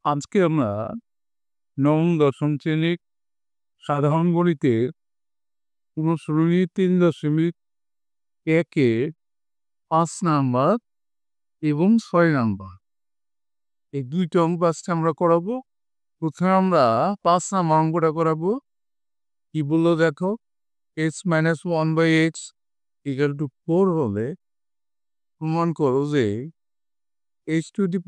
আজকে আমরা নবম দশম শ্রেণীর সাধারণ গণিতে অনুশীলনী 3.1-এ 5 নাম্বার এবং 6 নাম্বার এই দুইটা অঙ্ক আজকে আমরা করাবো। প্রথমে আমরা 5 নাম্বার অঙ্কটা করাবো। কি বললো দেখো, x-1/x = 4 হলে প্রমাণ করো যে h⁴ +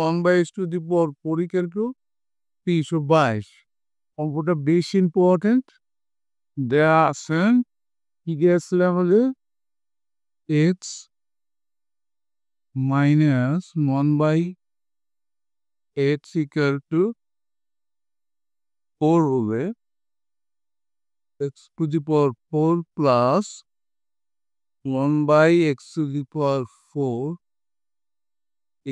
1/x⁴ = 322। অঙ্কটা বেশ ইম্পর্টেন্ট। দেয়া আছেন কি দিয়েছিল আমাদের x - 1/x = 4 হলে x⁴ + 1/x⁴ =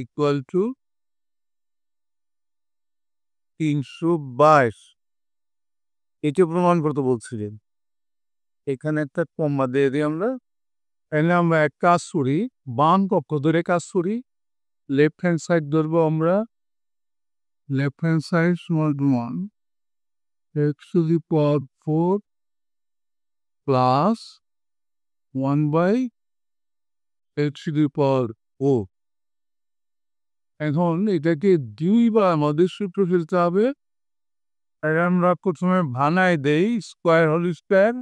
322। এটা প্রমাণ করতে বলছিলেন। এখানে একটা কমা দিয়ে দিই আমরা। তাহলে আমরা এক কাজ করি, বাম পক্ষ ধরে কাজ করি। লেফট হ্যান্ড সাইড ধরবো আমরা। Left hand side = x⁴ + 1/x⁴। এখন এটাকে দুইবার আমাদের সূত্র ফেলতে হবে। তাই আমরা প্রথমে ভাঙায় দেই square whole square,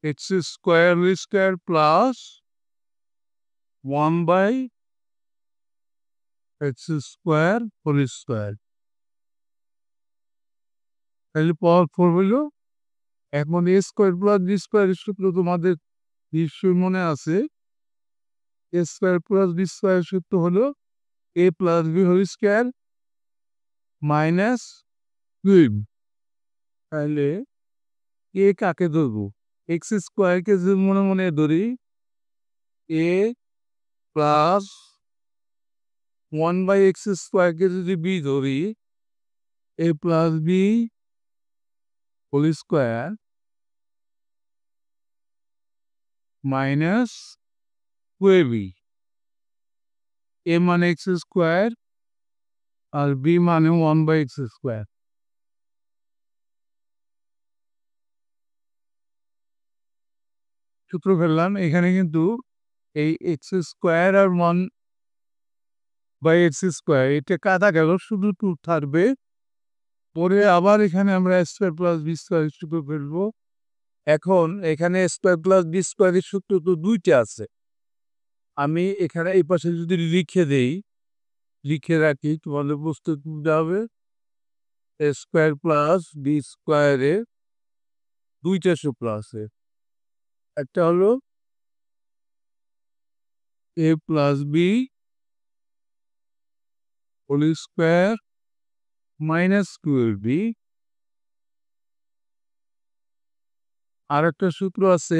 x² + 1/x² তাহলে পাওয়ার 4 হলো। এখন a² + b² এর সূত্র তোমাদের নিশ্চয়ই মনে আছে। a² + b² এর সূত্র হলো a + b² - 2। তাহলে a কাকে ধরবো? x² কে যদি মনে মনে ধরি, a + 1/x² কে যদি b ধরি, a + b² - 2ab। a মানে x² আর b মানে 1/x²। সূত্র ফেললাম। এখানে কিন্তু এই x² আর 1/x² এটা কাটা গেল, শুধু 2 থাকবে। পরে আবার এখানে আমরা a² + b² সূত্র ফেলবো। এখন এখানে a² + b² এর সূত্র তো দুইটা আছে। আমি এখানে এই পাশে যদি লিখে রাখি, তোমাদের বুঝতে সুবিধা হবে। a² + b² এর দুইটা সূত্র আছে। একটা হলো a + b² - 2ab। আর একটা সূত্র আছে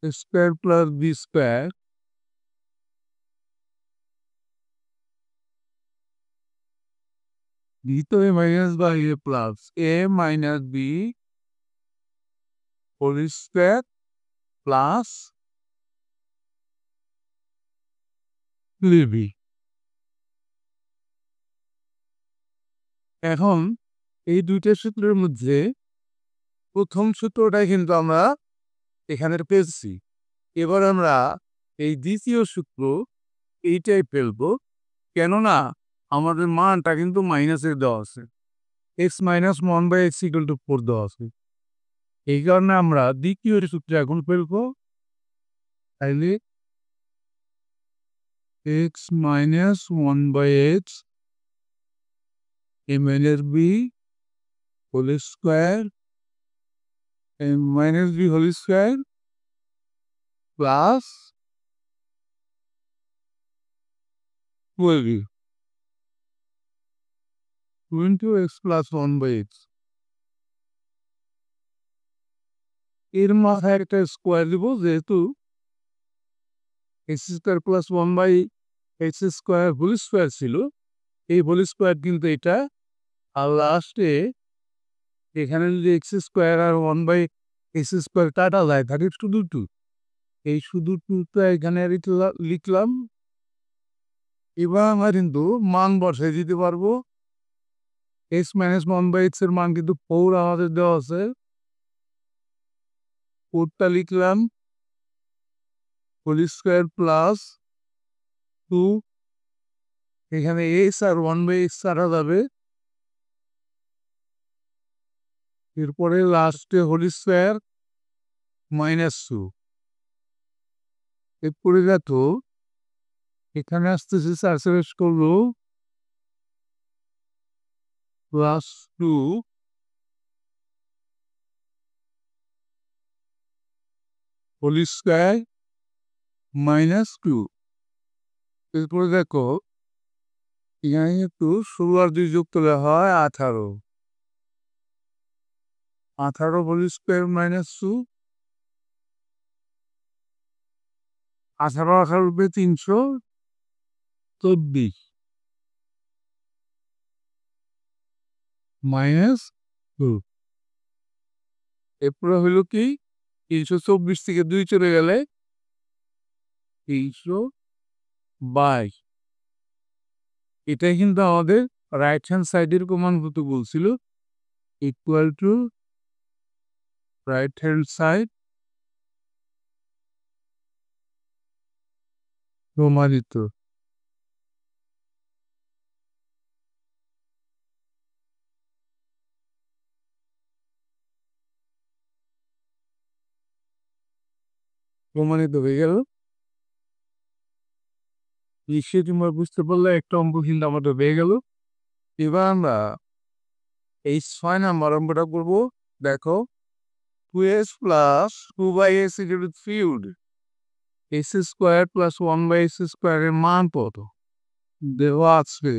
a² + b² ভিতরে মাইনাস বা a plus a - b² plus 2ab। এখন এই দুইটা সূত্রের মধ্যে প্রথম সূত্রটাই কিন্তু আমরা এখানে পেয়েছি। এবার আমরা এই দ্বিতীয় সূত্র এইটাই ফেলবো, কেননা আমাদের মানটা কিন্তু মাইনাসের দেওয়া আছে। x - 1/x = 4 দেওয়া আছে। এই কারণে আমরা দ্বিতীয় সূত্র এখন ফেলবো। তাইলে x - 1/x a - b² plus 12 x + 1/x। এর মাথায় একটা স্কোয়ার দিব, যেহেতু x² + 1/x² হোল স্কোয়ার ছিল। এই হোল স্কোয়ার কিন্তু এটা। আর লাস্টে এখানে যদি x² আর 1/x² কাটা যায়, থাকে শুধু 2। এই শুধু 2টা এখানে লিখলাম। এবার আমরা কিন্তু মান বসাই দিতে পারবো। X minus one by x এর মান কিন্তু 4 আমাদের দেওয়া আছে। 4টা লিখলাম, হোল স্কোয়ার প্লাস 2, এখানে এক্স আর 1 বাই এক্স কাটা যাবে। এরপরে লাস্টে হোল স্কোয়ার -2। এরপরে দেখো এখানে আসতেছে সারসেস করলো +2 হোল স্কোয়ার -2। এরপরে দেখো এখানে একটু 16 আর 2 যোগ করলে হয় 18। 18 হোল স্কোয়ার -2, 18 রূপে 324 -2। এরপরে হইল কি 324 থেকে 2 চলে গেলে 322। এটাই কিন্তু আমাদের রাইট হ্যান্ড সাইডের প্রমাণ হতে বলছিল, equal to right hand side প্রমাণিত। প্রমাণিত হয়ে গেল। নিশ্চয়ই তোমরা বুঝতে পারলে একটা অঙ্ক কিন্তু আমাদের হয়ে গেল। এবার আমরা এই 6 নাম্বার অঙ্কটা করবো। দেখো 2x plus 2/x equal to 3 x square plus 1/x স্কোয়ারের মান কত দেওয়া আছে।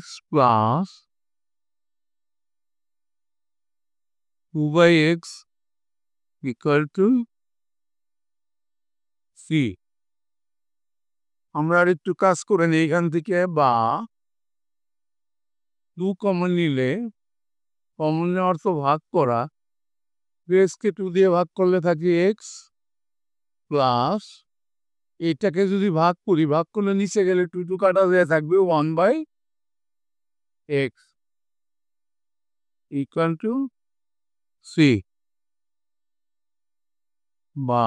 x plus 2/x equal to 3। আমরা আর একটু কাজ করে নিই এখান থেকে, বা 2 কমন নিলে, কমন নেওয়ার তো ভাগ করা, 2xকে 2 দিয়ে ভাগ করলে থাকে x প্লাস, এটাকে যদি ভাগ করি, ভাগ করলে নিচে গেলে 2 2 কাটা হয়ে থাকবে 1/x ইকুয়াল টু 3। বা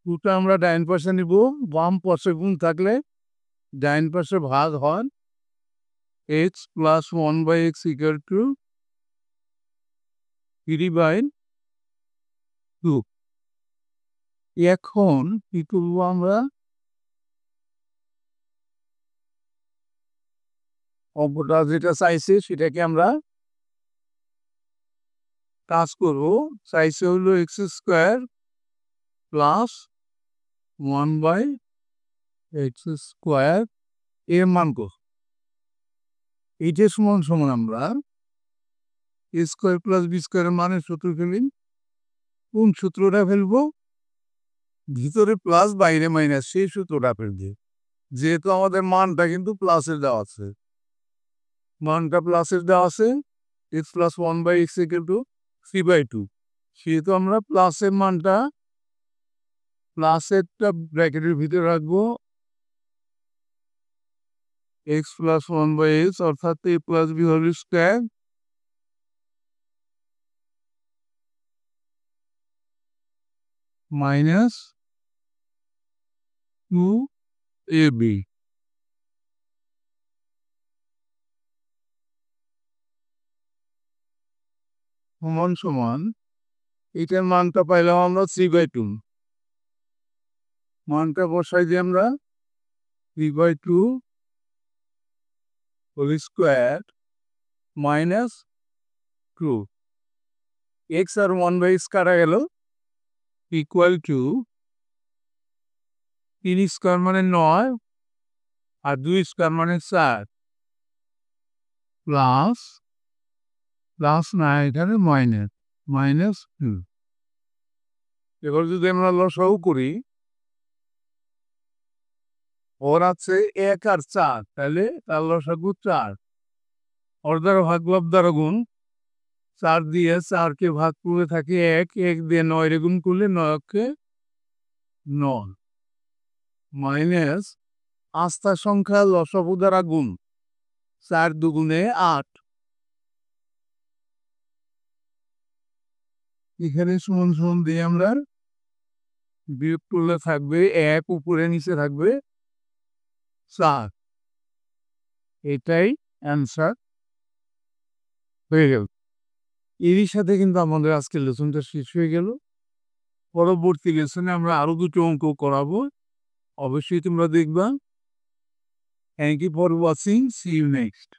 2টা আমরা ডাইন পাশে নিব, বাম পাশে গুণ থাকলে ডাইন পাশে ভাগ হয়, x plus 1/x equal to 3/2। এখন কি করবো আমরা, অঙ্কটা যেটা চাইছে সেটাকে আমরা কাজ করবো। চাইছে হলো x square plus 1/x square এর মান কত। এইটা সমান সমান আমরা এ স্কোয়ার প্লাস বি স্কোয়ারের মানের সূত্র ফেলি। কোন সূত্রটা ফেলবো? ভিতরে প্লাস বাইরে মাইনাস, সেই সূত্রটা ফেলবে। যেহেতু আমাদের মানটা কিন্তু প্লাসের দেওয়া আছে, মানটা প্লাসের দেওয়া আছে, x plus 1/x equal to 3/2, সেহেতু আমরা প্লাসের মানটা প্লাসেরটা ব্র্যাকেটের ভিতরে রাখবো, এক্স প্লাস 1/x অর্থাৎ a plus b whole square -2ab সমান সমান, এটার মানটা পাইলাম আমরা 3/2। মানটা বসাই দিই আমরা 3/2 হোল স্কোয়ার -2, এক্স আর 1/x কাটা গেল, ইকুয়াল টু 3 স্কোয়ার মানে 9 আর 2 স্কোয়ার মানে 4 প্লাস প্লাস না, এখানে -2। এবার যদি আমরা লসাগু করি, ওর আছে 1 আর 4, তাহলে তার লসাগু 4। ওর দ্বারা ভাগ লাভ দ্বারা গুণ, 4 দিয়ে 4কে ভাগ করে থাকে 1, 1 দিয়ে 9 রে গুণ করলে 9কে 9 মাইনাস আস্থা সংখ্যা লসাগু দ্বারা গুণ 4 দুগুণে 8 এখানে সমান সমান দিয়ে আমরা বিয়োগ করলে থাকবে 1 উপরে নিচে থাকবে 4 এটাই অ্যান্সার হয়ে গেল। এরই সাথে কিন্তু আমাদের আজকের লেসনটা শেষ হয়ে গেল। পরবর্তী লেসনে আমরা আরো দুটো অঙ্ক করাবো, অবশ্যই তোমরা দেখবা। Thank you for watching, see you next.